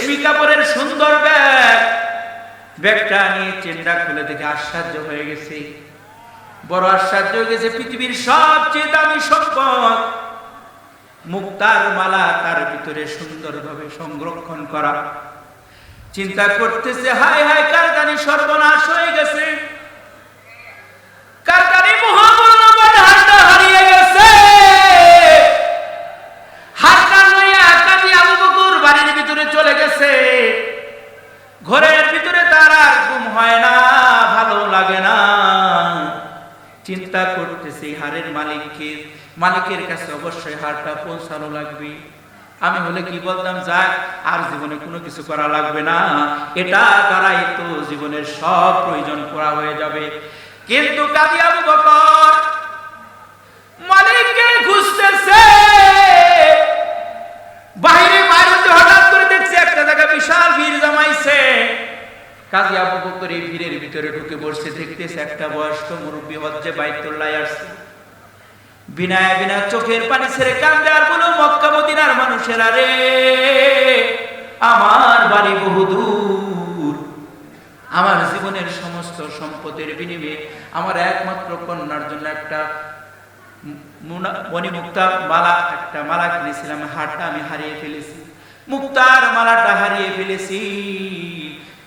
রেশমি কাপড়ের সুন্দর ব্যাগটা নিয়ে চেনটা খুলে দেখে আশ্চর্য হয়ে গেছে, বড় আশ্চর্য হয়ে গেছে। পৃথিবীর সবচেয়ে দামি সম্পদ মুক্তার মালা তার ভিতরে সুন্দরভাবে সংরক্ষণ করা। চিন্তা করতেছে, হায় হায়, কার জানি সর্বনাশ হয়ে গেছে, কার জানি মহামূল্যবান হাতটা হারিয়ে গেছে। হাতটা লইয়া কাজী আবু বকর বাড়ির ভিতরে চলে গেছে। ঘরের ভিতরে তার আর ঘুম হয় না, ভালো লাগে না। চিন্তা করতেছি, হারের মালিকের কাছে অবশ্যই হারটা পৌঁছানো লাগবে। আমি হলে কি বলতাম, যাক আর জীবনে কোনো কিছু করা লাগবে না, এটা দ্বারাই তো জীবনের সব প্রয়োজন পুরা হয়ে যাবে। কিন্তু কাজী আবু বকর মালিককে খুঁজতেছে, বাইরে হঠাৎ করে দেখছে একটা জায়গা বিশাল ভিড় জমাইছে। কাজী আবু বকর এই ভিড়ের ভিতরে ঢুকে বসে দেখতেছে একটা বয়স্ক মুরব্বী হজ্জে বাইতুল্লাহ আসছে। বিনা চোখের পানি ছেড়ে কান্দে আর বলো, মক্কা মদিনার মানুষেরা রে, আমার বাড়ি বহুদূর, আমার জীবনের সমস্ত সম্পদের বিনিময়ে আমার একমাত্র কন্যার জন্য একটা মণিমুক্তা মালা, একটা মালা কিনেছিলাম, হারটা আমি হারিয়ে ফেলেছি, মুক্তার মালাটা হারিয়ে ফেলেছি।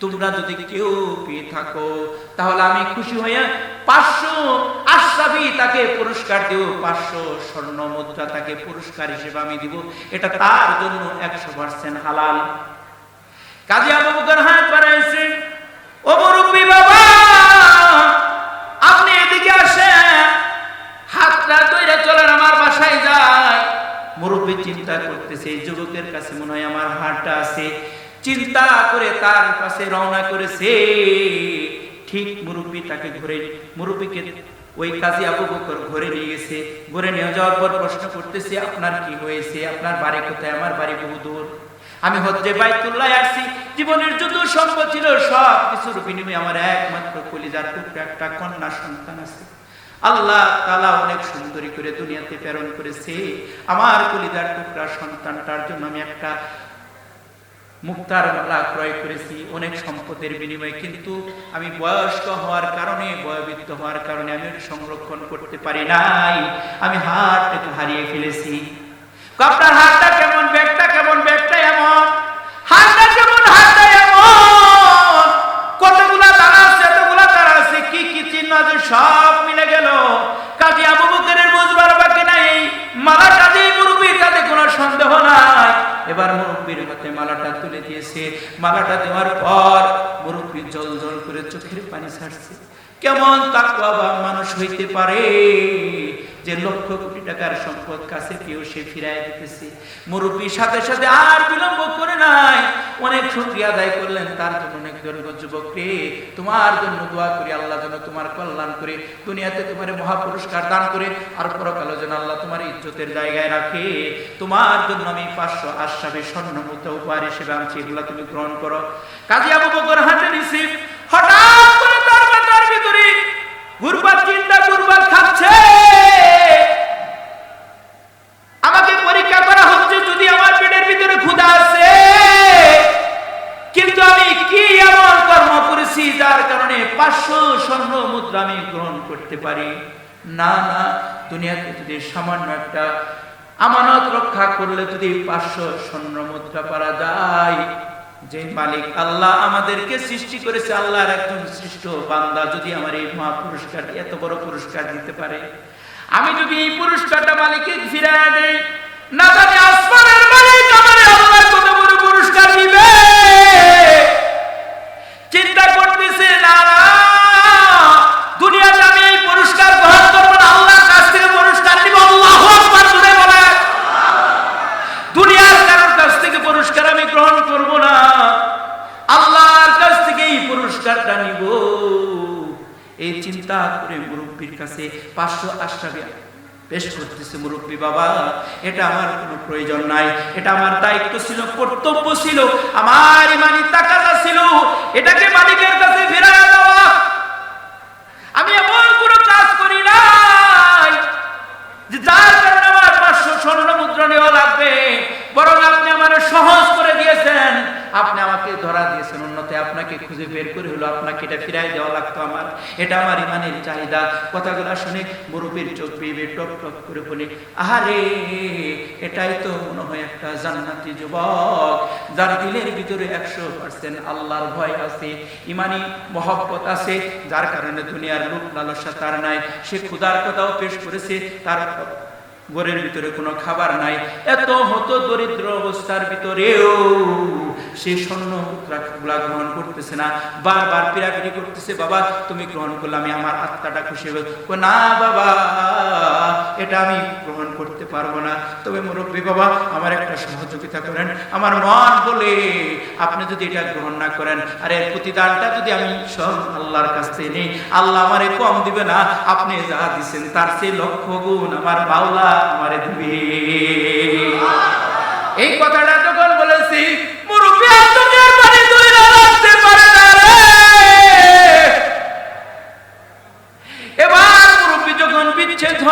তোমরা যদি কেউ পেয়ে থাকো তাহলে আমি খুশি হয়ে 500 আশরাফি তাকে পুরস্কার দেব, 500 স্বর্ণ মুদ্রা তাকে পুরস্কার হিসেবে আমি দিব, এটা তার জন্য 100% হালাল। কাজী আবু বকর হাত বাড়াইছে, ও মুরব্বি বাবা, আপনি এদিকে আসেন, হাতটা ধরে চলেন, আমার বাসায় যায়। মুরব্বি চিন্তা করতেছে, এই যুবকের কাছে মনে হয় আমার হাতটা আছে। চিন্তা করে তার পাশে রওনা করেছে। ঠিক মুরব্বি তাকে মুরব্বিকে ওই কাজী আবু বকর ঘরে নিয়ে গেছে। ঘরে নিয়ে যাওয়ার পর প্রশ্ন করতেছে, আপনার কি হয়েছে, আপনার বাড়ি কোথায়? আমার বাড়ি বহুদূর, আমি হজ্জে বাইতুল্লাহ আসছি, জীবনের যত সম্পদ ছিল সব কিছুর বিনিময়ে আমার একমাত্র কলিজার টুকরা একটা কন্যা সন্তান আছে। আল্লাহ তাআলা অনেক সুন্দরী করে দুনিয়াতে প্রেরণ করেছে, আমার কলিজার টুকরা সন্তানটার জন্য আমি একটা মুক্তার মালা ক্রয় করেছি অনেক সম্পদের বিনিময়ে, কিন্তু আমি বয়স্ক হওয়ার কারণে, বয়োবৃদ্ধ হওয়ার কারণে আমি সংরক্ষণ করতে পারি নাই, আমি হাতটাকে হারিয়ে ফেলেছি। আপনার হাতটা কেমন, ব্যাগটা কেমন? ব্যাগটা এমন। হাতটা কেমন? হাতটা এমন। কতগুলা তারা আছে, এতগুলা তারা আছে, কি কি চিহ্ন আছে সব মিলে গেল। কাজী আবু বকরের বুঝবার বাকি নাই, মালাটা যে মুরব্বির কাছে কোনো সন্দেহ নাই। এবার মুরব্বির হাতে মালাটা তুলে দিয়েছে। মালাটা দেওয়ার পর মুরব্বি জল জল করে চোখের পানি ছাড়ছে। কেমন তাকওয়াবান মানুষ হইতে পারে যে লক্ষ কোটি টাকার সম্পদ কাছে কেউ সে ফিরাই দিতেছে। মুরব্বির সাথে সাথে আর বিলম্ব করে নাই, অনেক শুকরিয়া আদায় করলেন তার জন্য। অনেক ধন্যবাদ যুবক রে, তোমার জন্য দোয়া করি আল্লাহ যেন তোমার কল্যাণ করে, দুনিয়াতে তোমার মহা পুরস্কার দান করে, আর পরকালে যেন আল্লাহ তোমার ইজ্জতের জায়গায় রাখে। তোমার জন্য আমি 500 আশরাফি স্বর্ণ মুদ্রা উপহার হিসেবে আনছি, এগুলা তুমি গ্রহণ করো। কাজী আবু বকর হাতে নিছি। হঠাৎ করে তার মাথার ভিতরে ঘুরপাক চিন্তা ঘুরপাক খাচ্ছে, আমাকে পরীক্ষা করা হচ্ছে যদি আমার পেটের ভিতরে ক্ষুধা আছে, কিন্তু আমি কি এমন কর্ম করেছি যার কারণে 500 স্বর্ণ মুদ্রা আমি গ্রহণ করতে পারি না। না, দুনিয়াতে যদি সামান্য একটা আমানত রক্ষা করলে যদি 500 স্বর্ণ মুদ্রা পাওয়া যায়, যে মালিক আল্লাহ আমাদেরকে সৃষ্টি করেছে, আল্লাহর একজন সৃষ্ট বান্দা যদি আমার এই মহা পুরস্কার, এত বড় পুরস্কার দিতে পারে, আমি যদি এই পুরস্কারটা মালিককে ফিরিয়ে দেই, না জানি আসমানের মালিক আমারে আল্লাহ কত বড় পুরস্কার দিবে। চিন্তা করতেছে, না না, দুনিয়াতে আমি এই পুরস্কার গ্রহণ করব না, আল্লাহর কাছ থেকে পুরস্কার নিব। আল্লাহু আকবার জোরে বলেন। দুনিয়ার কারোর কাছ থেকে পুরস্কার আমি গ্রহণ করব না, আল্লাহর কাছ থেকে এই পুরস্কারটা নিব। এই চিন্তা করে মুরব্বির কাছে 500 আশরাফি পেশ করতেছে। মুরব্বি বাবা, এটা আমার কোনো প্রয়োজন নাই, এটা আমার দায়িত্ব ছিল, কর্তব্য ছিল, আমার ইমানি তাকাজা ছিল, এটাকে মালিকের কাছে ফেরায় দেওয়া। আমি এমন কোনো কাজ করি নাই যে যার কারণে আমার 500 স্বর্ণ মুদ্রা নেওয়া লাগবে, বরং আপনি আমার সহজ করে দিয়েছেন। আপনি দিয়েছেন, অন্যথায় আপনাকে খুঁজে বের করে হলো আপনাকে এটা ফিরাই দেওয়া লাগতো। এটা আমার ইমানের চাহিদা। কথাগুলো শুনে মুরব্বির চোখ বেয়ে টপ টপ করে বলে, আহারে, এটাই তো মনে হয় একটা জান্নাতি যুবক, যার দিলের ভিতরে 100% আল্লাহর ভয় আছে, ইমানি মহব্বত আছে, যার কারণে দুনিয়ার লোভ লালসা তার নাই। সে ক্ষুধার কথাও পেশ করেছে, তার ঘরের ভিতরে কোনো খাবার নাই, এত হত দরিদ্র অবস্থার ভিতরেও সে স্বর্ণ মুদ্রাগুলা গ্রহণ করতেছে না, বারবার পিরাপিরি করতেছে, বাবা তুমি গ্রহণ করলে আমি আমার আত্মাটা খুশি হবে। না বাবা, এটা আমি গ্রহণ করতে পারবো না। তবে মুরব্বী বাবা, আমার একটা সহযোগিতা করেন। আমার মন বলে আপনি যদি এটা গ্রহণ না করেন, আর এর প্রতিদানটা যদি আমি সব আল্লাহর কাছ থেকে নেই, আল্লাহ আমারে কম দিবে না, আপনি যা দিচ্ছেন তার চেয়ে লক্ষ গুণ আমার মাওলা আমারে দিবে। এই কথাটা যখন বলেছি, মুরব্বী চোখের পানি ধরে রাখতে পারে না রে। এবার মুরব্বী যখন বিচ্ছেদ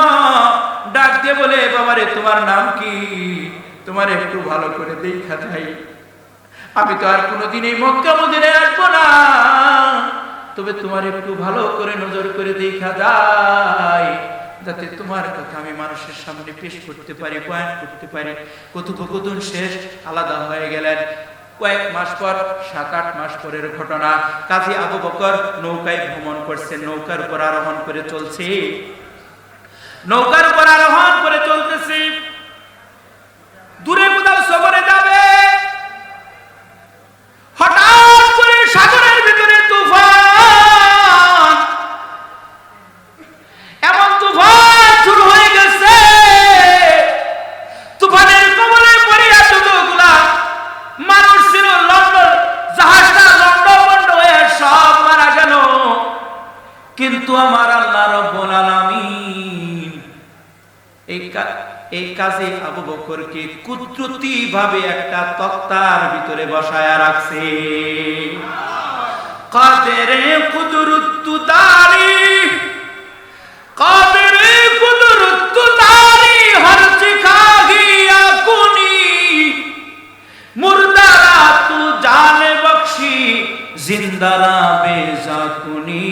ডাক দিয়ে বলে, বাবারে তোমার নাম কি? তোমার একটু ভালো করে দেখা যাই, আমি তো আর কোনোদিন এই মক্কা মদিনায় আসবো না, তবে তোমার একটু ভালো করে নজর করে দেখা যায়, যাতে তোমার কথা আমি মানুষের সামনে পেশ করতে পারি, বয়ান করতে পারি। কথোপকথন শেষ, আলাদা হয়ে গেলেন। কয়েক মাস পর, 7-8 মাস পরের ঘটনা, কাজী আবু বকর নৌকায় ভ্রমণ করছেন, নৌকার উপর আরোহণ করে চলছে, নৌকার উপর আরোহণ করে চলতেছে, দূরে কোথাও সফরে যাবে, হঠাৎ করে সাগরের ভিতরে তুফান, এমন তুফান শুরু হয়ে গেছে, তুফানের কবলে পড়ে এতগুলা মানুষ ছিল, লন্ডন জাহাজটা লন্ডভন্ড হয়ে সব মারা গেল। কিন্তু আমার আল্লাহ রব্বুল আলামিন এই কাজে আবু বকরকে কুদরতি ভাবে একটা তক্তার ভিতরে বসায়া রাখছে। কাদেরে কুদরতু দারি, কাদেরে কুদরতু দারি, হর চিখা গিয়া কুনি, মুর্দারা তু জানে বখশি, জিন্দারা বেজা কুনি,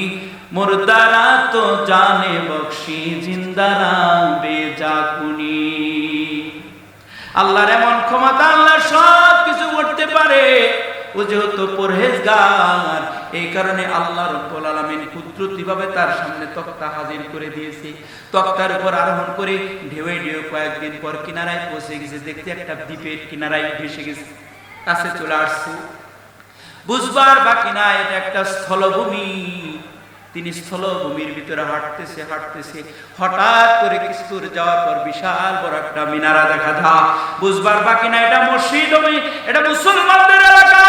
মুর্দারা তো জানে বখশি, জিন্দারা বেজা কুনি। আল্লাহর এমন ক্ষমতা, আল্লাহ সব কিছু করতে পারে। ও যেহেতু পরহেজগার, এই কারণে আল্লাহ রাব্বুল আলামিন কুদরতিভাবে তার সামনে তক্তা হাজির করে দিয়েছে। তক্তার উপর আরোহণ করে ঢেউয়ে ঢেউ কয়েকদিন পর কিনারায় পৌঁছে গেছে। দেখতে একটা দ্বীপের কিনারায় ভেসে গেছে, কাছে চলে আসছে। বুঝবার বাকি না, এটা একটা স্থলভূমি। তিনি স্থলভূমির ভিতরে হাঁটতেছে হাঁটতেছে, হঠাৎ করে কিছু দূর যাওয়ার পর বিশাল বড় একটা মিনারা দেখা যায়। বুঝবার বাকি না, এটা মসজিদ, এটা মুসলমানদের এলাকা।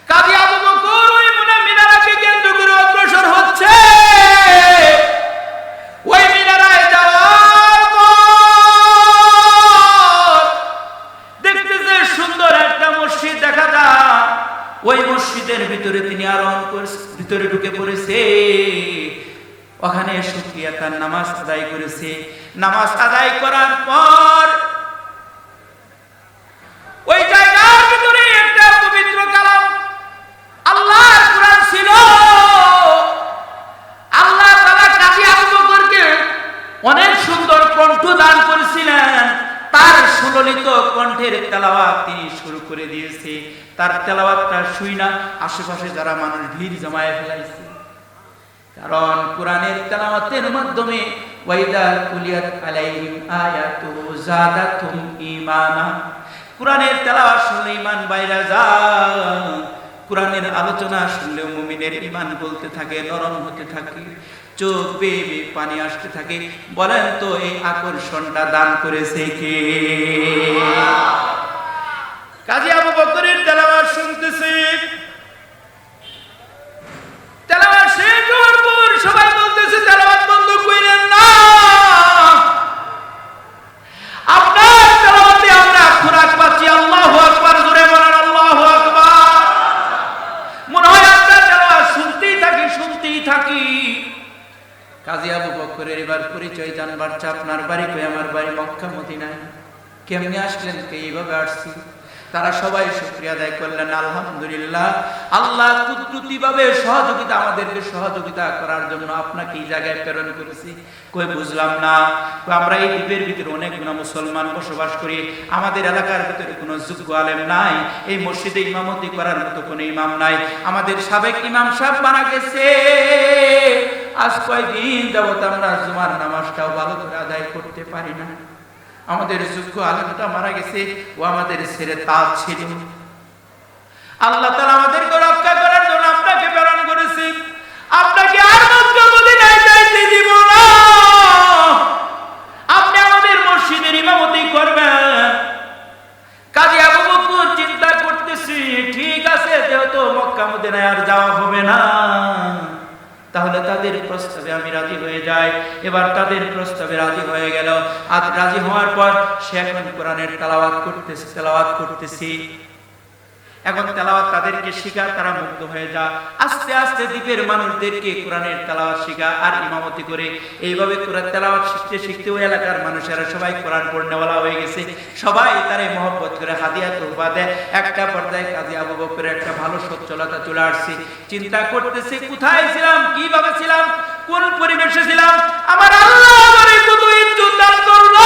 কাজী আবু বকর ওই মিনারাকে কেন্দ্র করে অগ্রসর হচ্ছে। ওই মিনারায় যাওয়ার পর দেখতেছে সুন্দর একটা মসজিদ দেখা যায়। ওই মসজিদের ভিতরে তিনি আরোহণ করে ভিতরে ঢুকে পড়েছে। ওখানে শুকরিয়া তার নামাজ আদায় করেছে। নামাজ আদায় করার পর ওই জায়গার ভিতরে একটা পবিত্র কালাম আল্লাহর কোরআন ছিল। আল্লাহ তাআলা কাজী আবু বকরকে অনেক সুন্দর কণ্ঠ দান করেছিলেন। তার সুললিত কণ্ঠের তেলাওয়াত তিনি শুরু করে দিয়েছে। তার তেলাওয়াতটা শুই না আশেপাশে যারা মানুষ ভিড় জমায়ে ফেলাইছে, কারণ কোরআনের তেলাওয়াতের মাধ্যমে ওয়াইদা কুলিয়াত আলাইহিম আয়াতু যাদাতুম ঈমানা, কোরআনের তেলাওয়াত শুনলে ঈমান বাইরা যায়। কোরআনের আলোচনা শুনলে মুমিনের ঈমান বলতে থাকে, নরম হতে থাকে, চোখ বেয়ে বেয়ে পানি আসতে থাকে। বলেন তো এই আকর্ষণটা দান করেছে কে? কাজী আবু বকরের তেলাওয়াত শুনতেছে। তেলাওয়াত শেষ হওয়ার পর সবাই বলতেছে তেলাওয়াত বন্ধ কইরেন না, আপনার তেলাওয়াতে আমরা খোরাক পাচ্ছি। আল্লাহু আকবার, জোরে বলেন আল্লাহু আকবার। মনে হয় আপনার তেলাওয়াত শুনতেই থাকি। কাজী আবু বকরের এবার পরিচয় জানবার চা। আপনার বাড়ি কই? আমার বাড়ি মক্কা মদিনায়। কেমনে আসলেন? এইভাবে আসছি। তারা সবাই শুকরিয়া আদায় করলেন, আলহামদুলিল্লাহ। আল্লাহ কুদরতিভাবে সহযোগিতা, আমাদেরকে সহযোগিতা করার জন্য আপনাকে এই জায়গায় প্রেরণ করেছি। কই বুঝলাম না, আমরা এই দ্বীপের ভিতরে অনেক মুসলমান বসবাস করি, আমাদের এলাকার ভিতরে কোনো যোগ্য আলেম নাই, এই মসজিদে ইমামতি করার মতো কোনো ইমাম নাই, আমাদের সাবেক ইমাম সাহেব মারা গেছে, আজ কয়েকদিন যাবত আমরা জুমার নামাজটাও ভালো করে আদায় করতে পারি না, আমাদের যোগ্য আলেমটা মারা গেছে, ও আমাদের ছেড়ে তাজ ছিল। আল্লাহ তাআলা আমাদেরকে রক্ষা করার জন্য আপনাকে প্রেরণ করেছি, আপনাকে আর মক্কা মদিনায় যাইতে দিব না, আপনি আমাদের মসজিদের ইমামতি করবেন। কাজী আবু বকর চিন্তা করতেছি, ঠিক আছে, যেহেতু মক্কা মদিনায় আর যাওয়া হবে না, তাহলে তাদের প্রস্তাবে আমি রাজি হয়ে যাই। এবার তাদের প্রস্তাবে রাজি হয়ে গেল। আর রাজি হওয়ার পর সে এখন কোরআনের তেলাওয়াত করতেছি। এখন তেলাওয়াত তাদেরকে শিখা, তারা মুগ্ধ হয়ে যা, আস্তে আস্তে দ্বীপের মানুষদেরকে কোরআনের তেলাওয়াত শিখা আর ইমামতি করে এইভাবে কোরআন তেলাওয়াত শিখতে শিখতে ওই এলাকার মানুষেরা সবাই কোরআন পড়নেওয়ালা হয়ে গেছে। সবাই তারে মহব্বত করে হাদিয়া তোহফা দেয়। একটা পর্যায়ে কাজী আবু বকরের একটা ভালো সচ্ছলতা চলে আসছে। চিন্তা করতেছে, কোথায় ছিলাম, কিভাবে ছিলাম, কোন পরিবেশে ছিলাম, আমার আল্লাহ আমারে কত ইজ্জত দান করলো।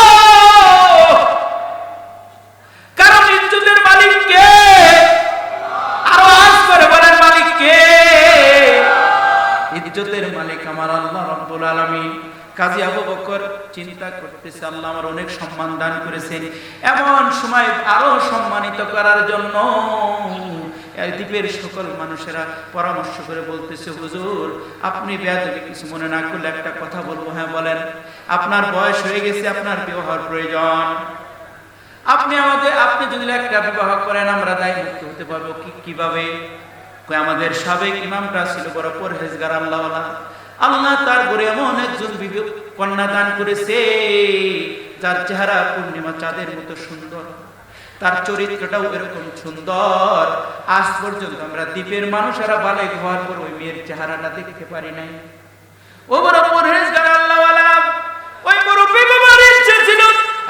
কারণ ইজ্জতের মালিক কে? আওয়াজ করে বলেন, মালিক কে? ইজ্জতের মালিক আমার আল্লাহ রাব্বুল আলামিন। কাজী আবু বকর চিন্তা করতেছে, আল্লাহ আমার অনেক সম্মান দান করেছেন, এমন সময় আরো সম্মানিত করার জন্য এই দ্বীপের সকল মানুষেরা পরামর্শ করে বলতেছে, হুজুর আপনি বেয়াদবি কিছু মনে না করলে একটা কথা বলবো। হ্যাঁ বলেন। আপনার বয়স হয়ে গেছে, আপনার বিবাহ প্রয়োজন, আপনি যদি একটা বিবাহ করেন আমরা দায় মুক্ত হতে পারবো। কিভাবে? আমাদের সাবেক ইমামটা ছিল বড় পরহেজগার আল্লাহওয়ালা, আল্লাহ তার ঘরে এমন একজন কন্যা দান করেছে যার চেহারা পূর্ণিমা চাঁদের মতো সুন্দর, তার চরিত্রটাও এরকম সুন্দর, আজ পর্যন্ত আমরা দ্বীপের মানুষেরা বালেগ হওয়ার পর ওই মেয়ের চেহারাটা দেখতে পারি নাই। ও বড় পরহেজগার আল্লাহওয়ালা, ওই মুরব্বি বাবার ইচ্ছে ছিল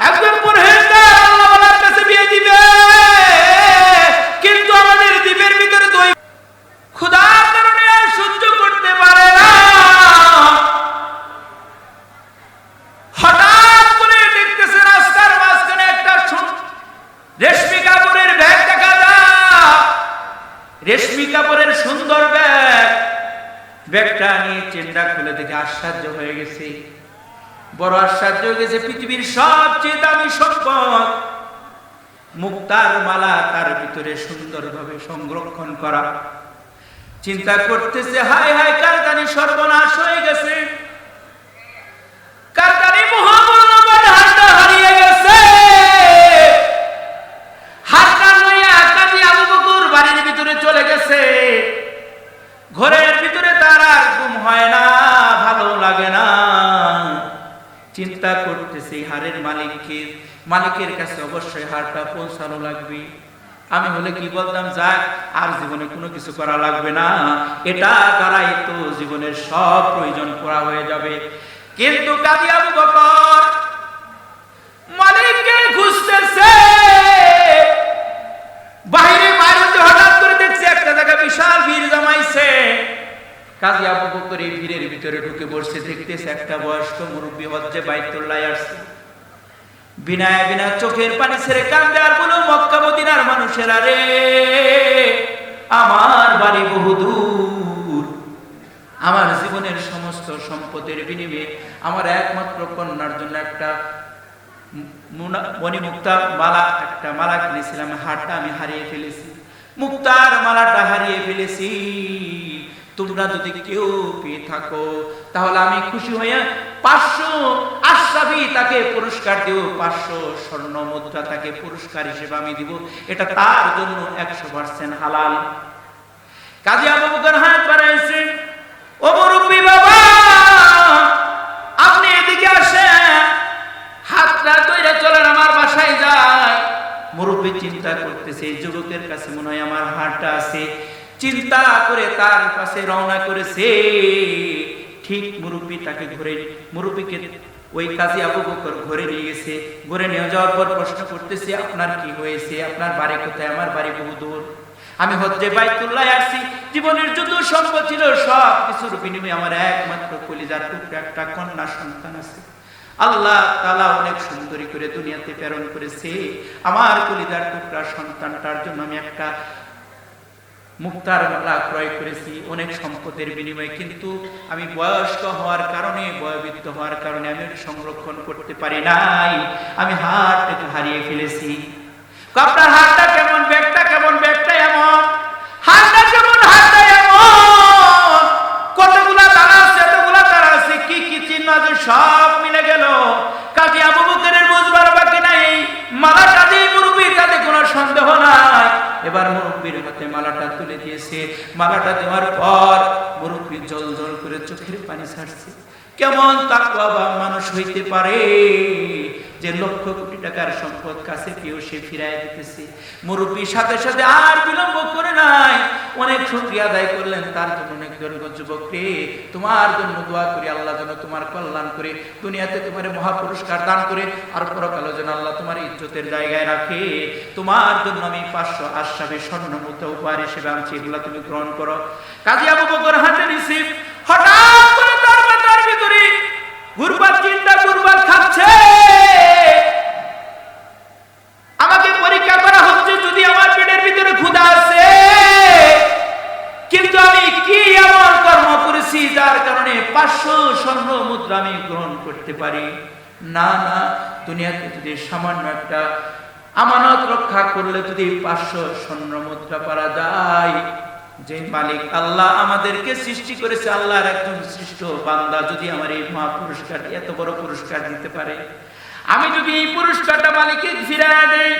একজন পরহেজগার আল্লাহওয়ালার কাছে বিয়ে দিবে, কিন্তু আমাদের দ্বীপের ভিতরে তো ক্ষুধার কারণে আর সহ্য করতে পারে না। হঠাৎ করে দেখতেছে রাস্তার মাঝখানে একটা রেশমি কাপড়ের ব্যাগ দেখা যায়, রেশমি কাপড়ের সুন্দর ব্যাগ। ব্যাগটা নিয়ে চেনটা খুলে দেখে আশ্চর্য হয়ে গেছে, বড় আশ্চর্য হয়ে গেছে। পৃথিবীর সবচেয়ে দামি সম্পদ মুক্তার মালা তার ভিতরে সুন্দরভাবে সংরক্ষণ করা। চিন্তা করতেছে, হায় হায়, কার জানি সর্বনাশ হয়ে গেছে, কার জানি মহামূল্যবান হারটা হারিয়ে গেছে। হারটা লইয়া কাজী আবু বকর বাড়ির ভিতরে চলে গেছে। ঘরের ভিতরে তার আর ঘুম হয় না, ভালো লাগে না। চিন্তা করতেছি, হারের মালিকের কাছে অবশ্যই হারটা পৌঁছানো লাগবে। আমি হলে কি বলতাম, যাক আর জীবনে কোনো কিছু করা লাগবে না, এটা দ্বারাই তো জীবনের সব প্রয়োজন পুরা হয়ে যাবে। কিন্তু কাজী আবু বকর মালিককে খুঁজতেছে, বাইরে হঠাৎ করে দেখছে একটা জায়গায় বিশাল ভিড় জমাইছে। কাজী আবু বকর এই ভিড়ের ভিতরে ঢুকে বসে দেখতেছে একটা বয়স্ক মুরব্বী হজ্জে বাইতুল্লাহ আসছে। বিনা চোখের পানি ছেড়ে কান্দে আর বলো, মক্কা মদিনার মানুষেরা রে, আমার বাড়ি বহুদূর, আমার জীবনের সমস্ত সম্পদের বিনিময়ে আমার একমাত্র কন্যার জন্য একটা মণিমুক্তার মালা, একটা মালা কিনেছিলাম, হারটা আমি হারিয়ে ফেলেছি, মুক্তার মালাটা হারিয়ে ফেলেছি। তোমরা যদি কেউ পেয়ে থাকো তাহলে আমি খুশি হয়ে 500 আশরাফি তাকে পুরস্কার দেব, 500 স্বর্ণ মুদ্রা তাকে পুরস্কার হিসেবে আমি দিব, এটা তার জন্য 100% হালাল। কাজী আবু বকর হাত বাড়াইছে, ও মুরব্বি বাবা আপনি এদিকে আসেন, হাতটা ধরে চলেন আমার বাসায় যাই। মুরব্বি চিন্তা করতেছে, এই যুবকের কাছে মনে হয় আমার হারটা আছে, চিন্তা করে তার কাছে রওনা করেছে। ঠিক মুরব্বি তাকে ঘুরে, মুরব্বিকে ওই কাজী আবু বকর ঘরে নিয়ে গেছে। ঘরে নিয়ে যাওয়ার পর প্রশ্ন করতেছে, আপনার কি হয়েছে, আপনার বাড়ি কোথায়? আমার বাড়ি বহু দূর, আমি হজ্জে বাইতুল্লাহ আসছি, জীবনের যত সম্পদ ছিল সব কিছুর বিনিময়ে আমার একমাত্র কলিজার টুকরা একটা কন্যা সন্তান আছে। আল্লাহ তাআলা অনেক সুন্দরী করে দুনিয়াতে প্রেরণ করেছে, আমার কলিজার টুকরা সন্তানটার জন্য আমি একটা মুক্তার মালা ক্রয় করেছি অনেক সম্পদের বিনিময়ে, কিন্তু আমি বয়স্ক হওয়ার কারণে, বয়োবৃদ্ধ হওয়ার কারণে আমি সংরক্ষণ করতে পারি নাই, আমি হাতটাকে হারিয়ে ফেলেছি। আপনার হাতটা কেমন, ব্যাগটা কেমন? ব্যাগটা এমন। হাতটা কেমন? হাতটা এমন। কতগুলা তারা আছে, এতগুলা তারা আছে, কি কি চিহ্ন আছে সব মিলে গেল। কাজী আবু বকরের বুঝবার বাকি নাই, মালাটা দিয়ে মুরব্বির কাছে কোনো সন্দেহ নাই। এবার মুরব্বির হাতে মালাটা তুলে দিয়েছে। মালাটা দেওয়ার পর মুরব্বি জল জল করে চোখের পানি ছাড়ছে। কেমন তাকওয়াবান মানুষ হইতে পারে যে লক্ষ কোটি টাকার সম্পদ কাছে পেয়েও সে ফিরাই দিতেছে। মুরব্বীর সাথে সাথে আর বিলম্ব করে নাই, অনেক শুকরিয়া আদায় করলেন তার জন্য। অনেক যুবক রে, তোমার জন্য দোয়া করি আল্লাহ যেন তোমার কল্যাণ করে, দুনিয়াতে তোমার মহা পুরস্কার দান করে, আর পরকালে যেন আল্লাহ তোমার ইজ্জতের জায়গায় রাখে। তোমার জন্য আমি 500 আশরাফি স্বর্ণ মুদ্রা উপহার হিসেবে আনছি, এগুলা তুমি গ্রহণ করো। কাজী আবু বকর হাতে নিছি। হঠাৎ করে তার মাথার ভিতরে ঘুরপাক চিন্তা ঘুরপাক খাচ্ছে, আমাকে পরীক্ষা করা হচ্ছে যদি আমার পেটের ভিতরে ক্ষুধা আছে, কিন্তু আমি কি এমন কর্ম করেছি যার কারণে 500 স্বর্ণ মুদ্রা আমি গ্রহণ করতে পারি না। না, দুনিয়াতে যদি সামান্য একটা আমানত রক্ষা করলে যদি 500 স্বর্ণ মুদ্রা পাওয়া যায়, যে মালিক আল্লাহ আমাদেরকে সৃষ্টি করেছে, আল্লাহর একজন সৃষ্ট বান্দা যদি আমার এই মহা পুরস্কার, এত বড় পুরস্কার দিতে পারে, আমি যদি এই পুরস্কারটা মালিককে ফিরিয়ে দেই,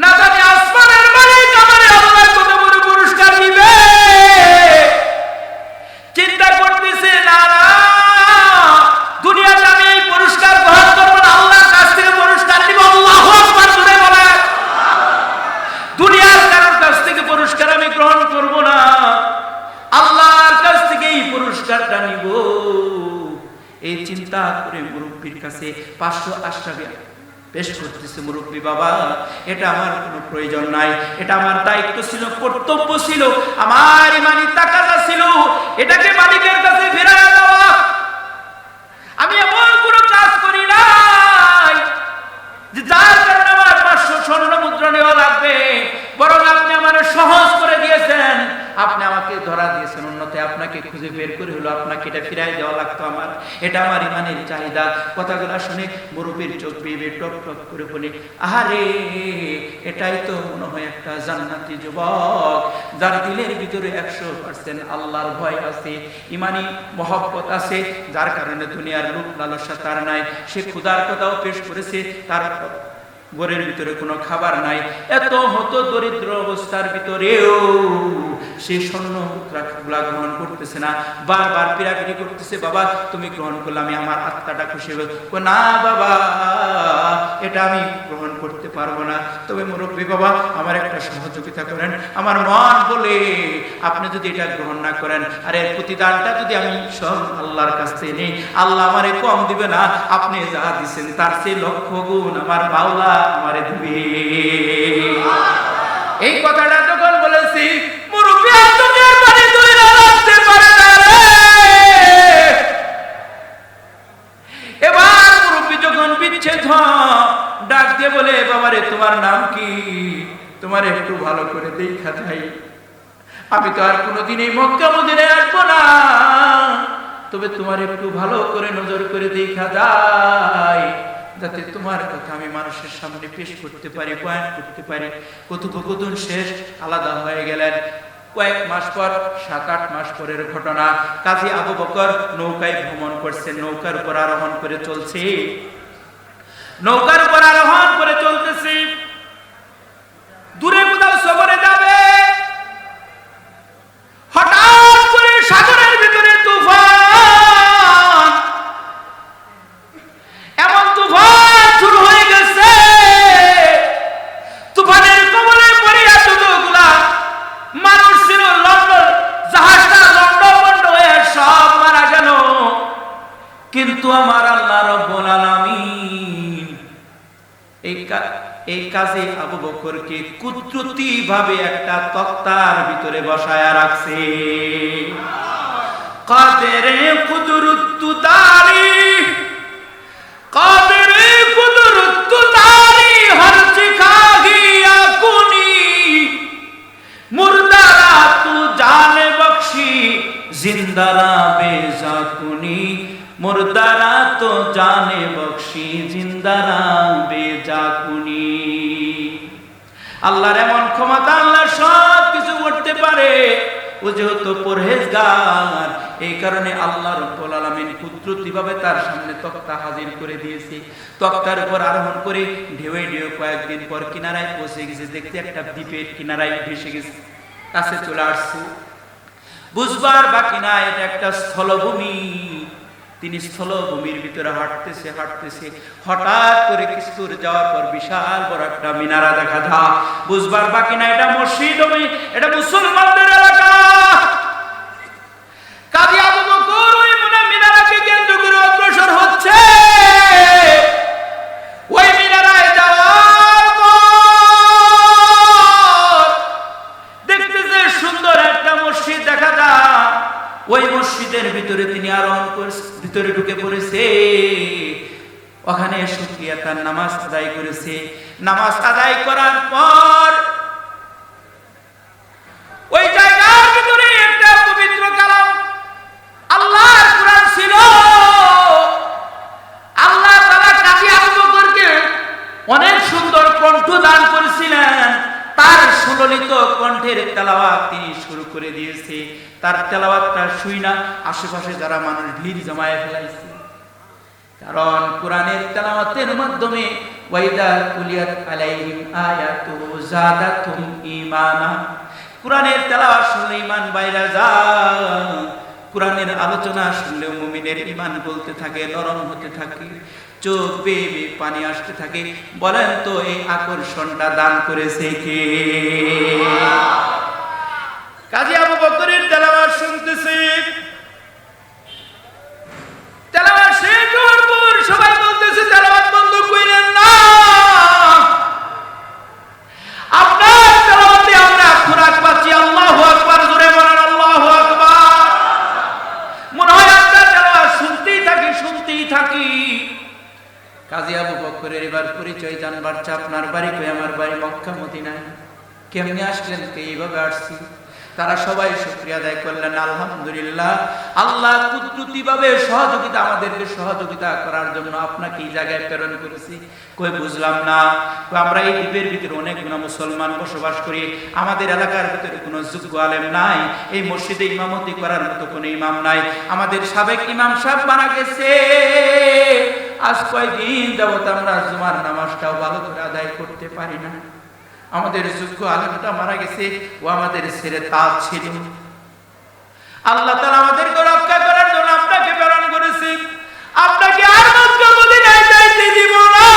না জানি আসমানের মালিক আমারে আল্লাহ কত বড় পুরস্কার দিবে। চিন্তা করতেছে না, না দুনিয়াতে আমি এই পুরস্কার গ্রহণ করব না, আল্লাহর কাছ থেকে পুরস্কার নিব। আল্লাহু আকবার জোরে বলেন। দুনিয়ার কারোর কাছ থেকে পুরস্কার আমি গ্রহণ করব না, আল্লাহর কাছ থেকে এই পুরস্কারটা নিব। এই চিন্তা করে মুরব্বির কাছে 500 আশরাফি পেশ করতেছে। মুরব্বি বাবা, এটা আমার কোনো প্রয়োজন নাই, এটা আমার দায়িত্ব ছিল, কর্তব্য ছিল, আমার ইমানি তাকাজা ছিল, এটাকে মালিকের কাছে ফেরায় দেওয়া। আমি এমন কোনো কাজ করি নাই যে যার কারণে আমার 500 স্বর্ণ মুদ্রা নেওয়া লাগবে, বরং আপনি আমার সহজ করে দিয়েছেন, আপনি আমাকে ধরা দিয়েছেন, অন্যথায় আপনাকে খুঁজে বের করে হলো আপনাকে এটা ফিরাই দেওয়া লাগতো আমার, এটা আমার ইমানের চাহিদা। কথাগুলো শুনে মুরব্বির চোখ বেয়ে টপ টপ করে বলে, আহারে এটাই তো মনে হয় একটা জান্নাতি যুবক, যার দিলের ভিতরে 100% আল্লাহর ভয় আছে, ইমানি মহব্বত আছে, যার কারণে দুনিয়ার লোভ লালসা তার নাই। সে ক্ষুধার কথাও পেশ করেছে, তার ঘরের ভিতরে কোনো খাবার নাই, এত হত দরিদ্র অবস্থার ভিতরেও সে স্বর্ণ মুদ্রাগুলা গ্রহণ করতেছে না, বারবার পিড়াপিড়ি করতেছে, বাবা তুমি গ্রহণ করলে আমি আমার আত্মাটা খুশি হবে। না বাবা, এটা আমি গ্রহণ করতে পারবো না। তবে মুরব্বী বাবা, আমার একটা সহযোগিতা করেন। আমার মন বলে আপনি যদি এটা গ্রহণ না করেন, আর এর প্রতিদানটা যদি আমি সব আল্লাহর কাছ থেকে নেই, আল্লাহ আমারে কম দিবে না, আপনি যা দিচ্ছেন তার চেয়ে লক্ষ গুণ আমার মাওলা আমারে দিবে। এই কথাটা যখন বলেছি, মুরব্বি আত্মীয় বাড়ি তুই রাখতে পারে না রে। এবার মুরব্বি যখন বিচ্ছেদ ডাক দিয়ে বলে, বাবারে তোমার নাম কি? তোমার একটু ভালো করে দেখা যাই, আমি তো আর কোনোদিন এই মক্কা মদিনায় আসবো না, তবে তোমার একটু ভালো করে নজর করে দেখা যায়, যাতে তোমার কথা আমি মানুষের সামনে পেশ করতে পারি, বয়ান করতে পারি। কথোপকথন শেষ, আলাদা হয়ে গেলেন। কয়েক মাস পর, 7-8 মাস পরের ঘটনা, কাজী আবু বকর নৌকায় ভ্রমণ করছেন, নৌকার উপর আরোহণ করে চলছে, নৌকার উপর আরোহণ করে চলতেছে, দূরে কোথাও সফরে যাবে, হঠাৎ করে সাগরের ভিতরে তুফান, এমন তুফান শুরু হয়ে গেছে, তুফানের কবলে পড়ে এতগুলা মানুষ ছিল, জাহাজটা লন্ডভন্ড হয়ে সব মারা গেল। কিন্তু আমার আল্লাহ রাব্বুল আলামিন এই কাজী আবু বকরকে কুদরতি ভাবে একটা তক্তার ভিতরে বসায়া রাখছে। কাদেরে কুদরত তারি, কাদেরে কুদরত তারি, হর চিখা গিয়া কুনি, মুর্দারা তু জানে বখশি, জিন্দারা বেজাকুনি, মুর্দারা তো জানে বখশি, জিন্দারা বেজাকুনি। আল্লাহর এমন ক্ষমতা, আল্লাহ সব কিছু করতে পারে। ও যেহেতু পরহেজগার, এই কারণে আল্লাহ রাব্বুল আলামিন কুদরতি ভাবে তার সামনে তক্তা হাজির করে দিয়েছে। তক্তার উপর আরোহণ করে ঢেউয়ে ঢেউ কয়েকদিন পর কিনারায় পৌঁছে গেছে। দেখতে একটা দ্বীপের কিনারায় ভেসে গেছে, কাছে চলে আসছে। বুঝবার বাকি না, এটা একটা স্থলভূমি। তিনি স্থলভূমির ভিতরে হাঁটতেছে হাঁটতেছে, হঠাৎ করে কিছু দূর যাওয়ার পর বিশাল বড় একটা মিনারা দেখা যায়। বুঝবার বাকি না, এটা মসজিদ, এটা মুসলমানদের এলাকা। কাজী আবু বকর ওই মিনারাকে কেন্দ্র করে অগ্রসর হচ্ছে। ওই মিনারায় যাওয়ার পর দেখতেছে সুন্দর একটা মসজিদ দেখা যায়। ওই মসজিদের ভিতরে তিনি আরোহণ করে ভিতরে ঢুকে পড়েছে। ওখানে শুকরিয়া তার নামাজ আদায় করেছে। নামাজ আদায় করার পর ওই জায়গার ভিতরে একটা পবিত্র কালাম আল্লাহর কুরআন ছিল। আল্লাহ তাআলা কাজী আবু বকরকে অনেক সুন্দর কণ্ঠ দান করেছিলেন। তার সুললিত কণ্ঠের তেলাওয়াত তিনি শুরু করে দিয়েছে। তার তেলাওয়াতটা শুই না আশেপাশে যারা মানুষ ভিড় জমায়ে ফেলাইছে, কারণ কোরআনের তেলাওয়াতের মাধ্যমে ওয়াইদা কুলিয়াত আলাইহিম আয়াতু যাদাতুম ঈমানা, কোরআনের তেলাওয়াত শুনলে ঈমান বাইরা যায়। কোরআনের আলোচনা শুনলে মুমিনের ঈমান বলতে থাকে, নরম হতে থাকে, চোখ বেয়ে বেয়ে পানি আসতে থাকে। বলেন তো এই আকর্ষণটা দান করেছে কে? কাজী আবু বকরের তেলাওয়াত শুনতেছে। তেলাওয়াত শেষ হওয়ার পর সবাই বলতেছে তেলাওয়াত বন্ধ কইরেন না, আপনার তেলাওয়াতে আমরা খোরাক পাচ্ছি। আল্লাহু আকবার, জোরে বলেন আল্লাহু আকবার। মনে হয় আপনার তেলাওয়াত শুনতেই থাকি শুনতেই থাকি। কাজী আবু বকরের এবার পরিচয় জানবার চা, আপনার বাড়ি কই? আমার বাড়ি মক্কা মদিনায়। কেমনে আসলেন? এইভাবে আসছি। তারা সবাই শুকরিয়া আদায় করলেন, আলহামদুলিল্লাহ, আল্লাহ কুদরতি ভাবে সহযোগিতা, আমাদেরকে সহযোগিতা করার জন্য আপনাকে এই জায়গায় প্রেরণ করেছি। কই বুঝলাম না। আমরা এই দ্বীপের ভিতরে অনেকগুলো মুসলমান বসবাস করি, আমাদের এলাকার ভিতরে কোনো যোগ্য আলেম নাই, এই মসজিদে ইমামতি করার মতো কোনো ইমাম নাই, আমাদের সাবেক ইমাম সাহেব মারা গেছে। আজ কয়দিন যাবত আমরা জুমার নামাজটাও ভালো করে আদায় করতে পারি না। আমাদের যোগ্য আলেমটা মারা গেছে, ও আমাদের ছেড়ে তাজ ছিল। আল্লাহ তাআলা আমাদেরকে রক্ষা করার জন্য আপনাকে প্রেরণ করেছে। আপনাকে আর মক্কা মদিনায় যাইতে দিব না,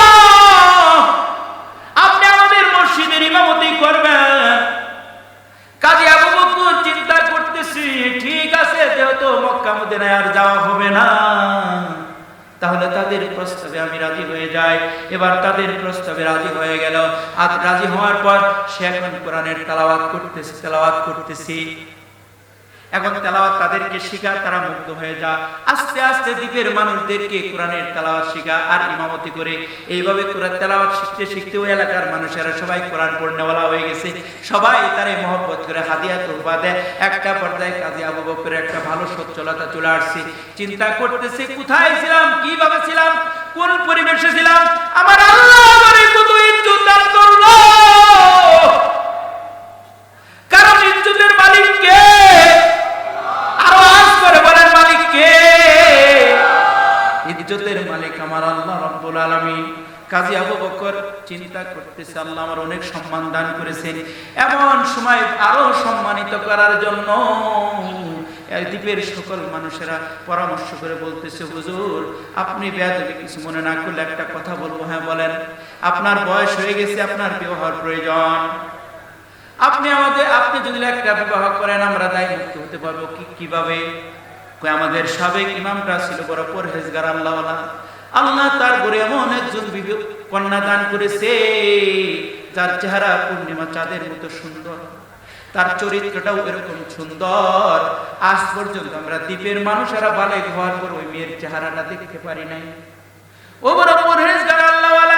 আপনি আমাদের মসজিদের ইমামতি করবেন। কাজী আবু বকর চিন্তা করতেছি, ঠিক আছে, যেহেতু মক্কা মদিনায় আর যাওয়া হবে না, তাহলে তাদের প্রস্তাবে আমি রাজি হয়ে যাই। এবার তাদের প্রস্তাবে রাজি হয়ে গেল। আর রাজি হওয়ার পর সে এখন কোরআনের তেলাওয়াত করতেছি। এখন তেলাওয়াত তাদেরকে শিখা, তারা মুগ্ধ হয়ে যায়। আস্তে আস্তে দ্বীপের মানুষদেরকে কোরআনের তেলাওয়াত শিখা আর ইমামতি করে এইভাবে কোরআন তেলাওয়াত শিখতে শিখতে ওই এলাকার মানুষেরা সবাই কোরআন পড়নেওয়ালা হয়ে গেছে। সবাই তারে মহব্বত করে হাদিয়া তোহফা দেয়। একটা পর্যায়ে কাজী আবু বকরের একটা ভালো সচ্ছলতা চলে আসছে। চিন্তা করতেছে, কোথায় ছিলাম, কিভাবে ছিলাম, কোন পরিবেশে ছিলাম, আমার আল্লাহ আমারে কত ইজ্জত দান করলো। কারণ ইজ্জতের মালিক কে? আওয়াজ করে বলেন, মালিক কে? ইজ্জতের মালিক আমার আল্লাহ রাব্বুল আলামিন। কাজী আবু বকর চিন্তা করতেছে, আল্লাহ আমার অনেক সম্মান দান করেছেন, এমন সময় আরো সম্মানিত করার জন্য এই দ্বীপের সকল মানুষেরা পরামর্শ করে বলতেছে, হুজুর আপনি বেয়াদবি কিছু মনে না করলে একটা কথা বলবো। হ্যাঁ বলেন। আপনার বয়স হয়ে গেছে, আপনার বিবাহের প্রয়োজন। আপনি যদি একটা বিবাহ করেন আমরা দায় মুক্ত হতে পারবো। কিভাবে? আমাদের সাবেক ইমামটা ছিল বড় পরহেজগার, আল্লাহওয়ালা। আল্লাহ তার আল্লাহর ঘরে এমন একজন বিবি কন্যা দান করেছে যার চেহারা পূর্ণিমা চাঁদের মতো সুন্দর, তার চরিত্রটাও এরকম সুন্দর। আজ পর্যন্ত আমরা দ্বীপের মানুষেরা বালেক হওয়ার পর ওই মেয়ের চেহারাটা দেখতে পারি নাই। ও বড় পরহেজগার আল্লাহওয়ালা